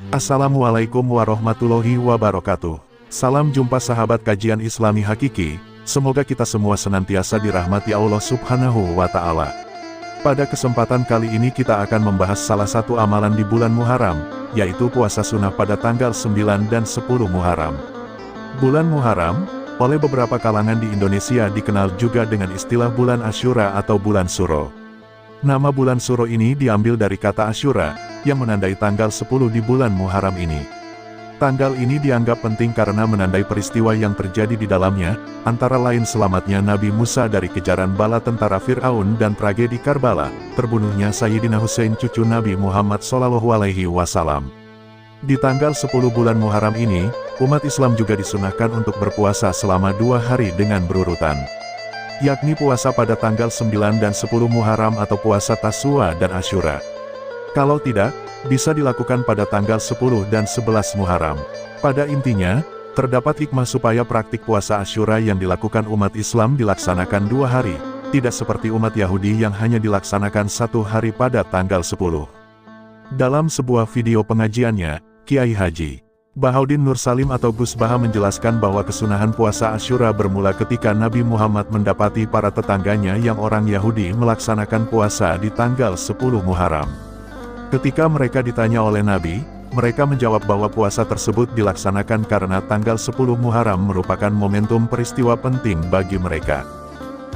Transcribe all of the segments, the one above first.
Assalamualaikum warahmatullahi wabarakatuh. Salam jumpa sahabat kajian Islami Hakiki, semoga kita semua senantiasa dirahmati Allah Subhanahu wa Ta'ala. Pada kesempatan kali ini kita akan membahas salah satu amalan di bulan Muharram, yaitu puasa sunnah pada tanggal 9 dan 10 Muharram. Bulan Muharram, oleh beberapa kalangan di Indonesia dikenal juga dengan istilah bulan Asyura atau bulan Suro. Nama bulan Suro ini diambil dari kata Asyura, yang menandai tanggal 10 di bulan Muharram ini. Tanggal ini dianggap penting karena menandai peristiwa yang terjadi di dalamnya, antara lain selamatnya Nabi Musa dari kejaran bala tentara Fir'aun dan tragedi Karbala, terbunuhnya Sayyidina Hussein cucu Nabi Muhammad SAW. Di tanggal 10 bulan Muharram ini, umat Islam juga disunahkan untuk berpuasa selama 2 hari dengan berurutan, yakni puasa pada tanggal 9 dan 10 Muharram atau puasa Tasua dan Asyura. Kalau tidak, bisa dilakukan pada tanggal 10 dan 11 Muharram. Pada intinya, terdapat hikmah supaya praktik puasa Asyura yang dilakukan umat Islam dilaksanakan 2 hari, tidak seperti umat Yahudi yang hanya dilaksanakan 1 hari pada tanggal 10. Dalam sebuah video pengajiannya, Kiai Haji Bahaudin Nur Salim atau Gus Baha menjelaskan bahwa kesunahan puasa Asyura bermula ketika Nabi Muhammad mendapati para tetangganya yang orang Yahudi melaksanakan puasa di tanggal 10 Muharram. Ketika mereka ditanya oleh Nabi, mereka menjawab bahwa puasa tersebut dilaksanakan karena tanggal 10 Muharram merupakan momentum peristiwa penting bagi mereka,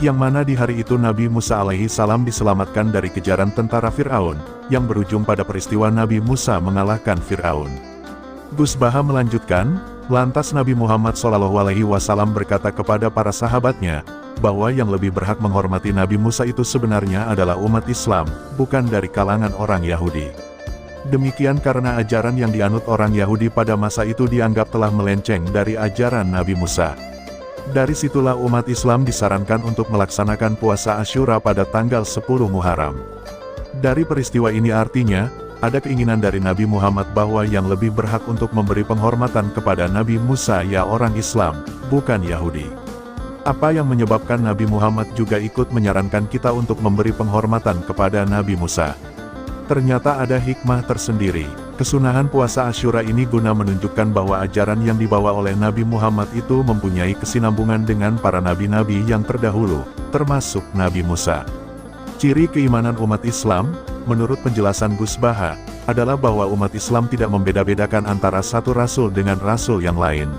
yang mana di hari itu Nabi Musa alaihi salam diselamatkan dari kejaran tentara Fir'aun, yang berujung pada peristiwa Nabi Musa mengalahkan Fir'aun. Gus Baha melanjutkan, lantas Nabi Muhammad SAW berkata kepada para sahabatnya, bahwa yang lebih berhak menghormati Nabi Musa itu sebenarnya adalah umat Islam, bukan dari kalangan orang Yahudi. Demikian karena ajaran yang dianut orang Yahudi pada masa itu dianggap telah melenceng dari ajaran Nabi Musa. Dari situlah umat Islam disarankan untuk melaksanakan puasa Asyura pada tanggal 10 Muharram. Dari peristiwa ini artinya, ada keinginan dari Nabi Muhammad bahwa yang lebih berhak untuk memberi penghormatan kepada Nabi Musa ya orang Islam, bukan Yahudi. Apa yang menyebabkan Nabi Muhammad juga ikut menyarankan kita untuk memberi penghormatan kepada Nabi Musa? Ternyata ada hikmah tersendiri. Kesunahan puasa Asyura ini guna menunjukkan bahwa ajaran yang dibawa oleh Nabi Muhammad itu mempunyai kesinambungan dengan para nabi-nabi yang terdahulu, termasuk Nabi Musa. Ciri keimanan umat Islam, menurut penjelasan Gus Baha, adalah bahwa umat Islam tidak membeda-bedakan antara satu rasul dengan rasul yang lain.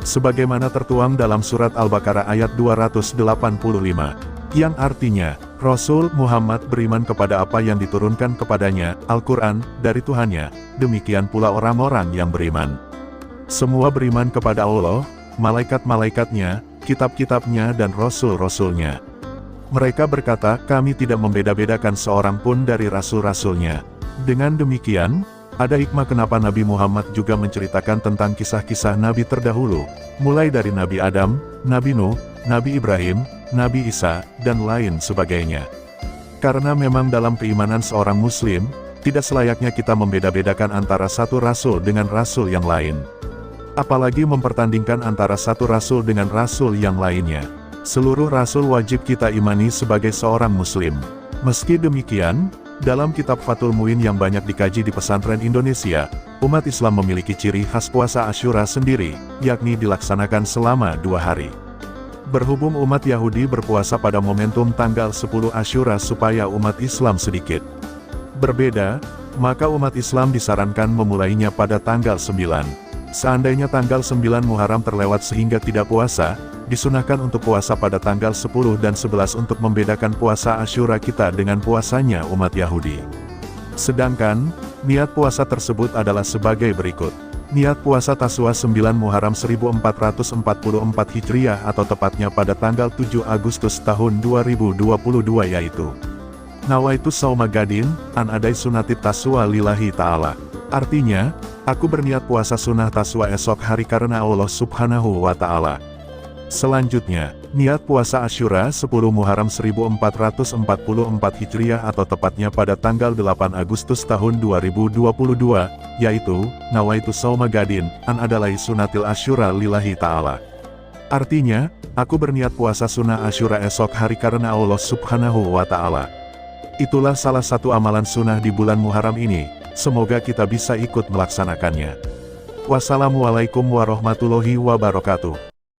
Sebagaimana tertuang dalam surat Al-Baqarah ayat 285, yang artinya, Rasul Muhammad beriman kepada apa yang diturunkan kepadanya, Al-Quran, dari Tuhannya, demikian pula orang-orang yang beriman. Semua beriman kepada Allah, malaikat-malaikatnya, kitab-kitabnya dan rasul-rasulnya. Mereka berkata, kami tidak membeda-bedakan seorang pun dari rasul-rasulnya. Dengan demikian, ada hikmah kenapa Nabi Muhammad juga menceritakan tentang kisah-kisah Nabi terdahulu, mulai dari Nabi Adam, Nabi Nuh, Nabi Ibrahim, Nabi Isa, dan lain sebagainya. Karena memang dalam keimanan seorang Muslim, tidak selayaknya kita membeda-bedakan antara satu rasul dengan rasul yang lain. Apalagi mempertandingkan antara satu rasul dengan rasul yang lainnya. Seluruh rasul wajib kita imani sebagai seorang muslim. Meski demikian, dalam kitab Fathul Muin yang banyak dikaji di pesantren Indonesia, umat Islam memiliki ciri khas puasa Asyura sendiri, yakni dilaksanakan selama 2 hari. Berhubung umat Yahudi berpuasa pada momentum tanggal 10 Asyura supaya umat Islam sedikit berbeda, maka umat Islam disarankan memulainya pada tanggal 9. Seandainya tanggal 9 Muharram terlewat sehingga tidak puasa, disunahkan untuk puasa pada tanggal 10 dan 11 untuk membedakan puasa Asyura kita dengan puasanya umat Yahudi. Sedangkan, niat puasa tersebut adalah sebagai berikut. Niat puasa Tasua 9 Muharram 1444 Hijriah atau tepatnya pada tanggal 7 Agustus tahun 2022 yaitu Nawaitu Sauma Gadin, an adai sunatit Tasua lillahi ta'ala. Artinya, aku berniat puasa sunnah Tasua esok hari karena Allah Subhanahu wa Ta'ala. Selanjutnya, niat puasa Asyura 10 Muharram 1444 Hijriah atau tepatnya pada tanggal 8 Agustus tahun 2022, yaitu, Nawaitu Sauma Gadin, an adalai sunatil Asyura lillahi ta'ala. Artinya, aku berniat puasa sunnah Asyura esok hari karena Allah Subhanahu wa Ta'ala. Itulah salah satu amalan sunnah di bulan Muharram ini, Semoga kita bisa ikut melaksanakannya. Wassalamualaikum warahmatullahi wabarakatuh.